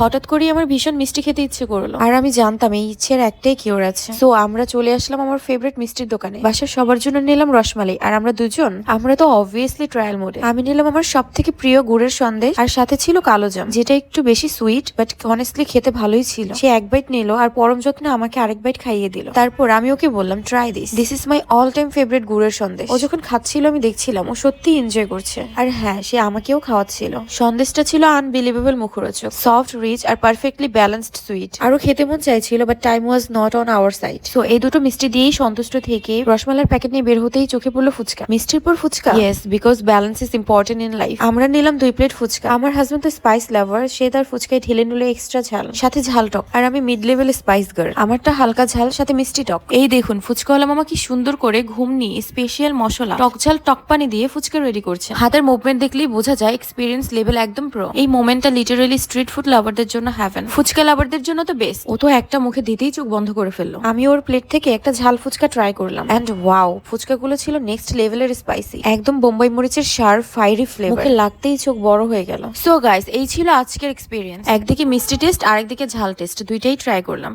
হঠাৎ করেই আমার ভীষণ মিষ্টি খেতে ইচ্ছে করলো, আর আমি জানতাম এই ইচ্ছের একটাই কিওর আছে। সো আমরা চলে আসলাম আমার ফেভারিট মিষ্টির দোকানে। বাসার সবার জন্য নিলাম রসমালাই, আর আমরা তো অবভিয়াসলি ট্রায়াল মোডে। আমি নিলাম আমার সব থেকে প্রিয় গুড়ের সন্দেশ, আর সাথে ছিল কালো জাম, যেটা একটু বেশি সুইট বাট অনেস্টলি খেতে ভালোই ছিল। সে এক বাইট নিল আর পরম যত্নে আমাকে আরেক বাইট খাইয়ে দিল। তারপর আমি ওকে বললাম, try this is my all time favourite গুড়ের সন্দেশ। ও যখন খাচ্ছিল আমি দেখছিলাম ও সত্যি এনজয় করছে, আর হ্যাঁ, সে আমাকেও খাওয়াচ্ছিল। সন্দেশটা ছিল আনবিলিভেবল মুখরোচক, সফট, রিচ আর পারফেক্টলি ব্যালেন্সড সুইট। আরো খেতে মন চাইছিল, but time was not on our side. So এই দুটো মিষ্টি দিয়েই সন্তুষ্ট থেকে রসমালাইয়ের প্যাকেট নিয়ে বের হতেই চোখে পড়লো ফুচকা। মিষ্টির পর phuchka, yes, because balance is important in life. আমরা নিলাম 2 প্লেট ফুচকা। আমার হাজবেন্ড তো স্পাইস লাভার, সে তার ফুচকায় ঢেলে নিল এক্সট্রা ঝাল, সাথে ঝাল টক, আর আমি মিড লেভেল স্পাইস গার্ল, আমারটা হালকা ঝাল সাথে মিষ্টি টক। এই দেখুন ফুচকাওয়ালা মামা কি সুন্দর করে ঘুম নিয়ে স্পেশাল মশলা টক ঝাল টক পানি দিয়ে ফুচকা রেডি করছে। হাতের মুভমেন্ট দেখলেই বোঝা যায় এক্সপিরিয়েন্স লেভেল একদম প্রো। এই মোমেন্টটা লিটারালি স্ট্রিট ফুড লাভারদের জন্য হ্যাভেন, ফুচকা লাভারদের জন্য তো বেস্ট। ও তো একটা মুখে দিতেই চোখ বন্ধ করে ফেললো। আমি ওর প্লেট থেকে একটা ঝাল ফুচকা ট্রাই করলাম, এন্ড ওয়াও, ফুচকাগুলো ছিল নেক্সট লেভেলের স্পাইসি, একদম বোম্বাই মরিচের শার্প ফায়ারি ফ্লেভার, মুখে লাগতেই চোখ বড় হয়ে গেল। সো গাইস, এই ছিল আজকের এক্সপিরিয়েন্স। একদিকে মিষ্টি টেস্ট, আরেকদিকে ঝাল টেস্ট, দুইটাই ট্রাই করলাম।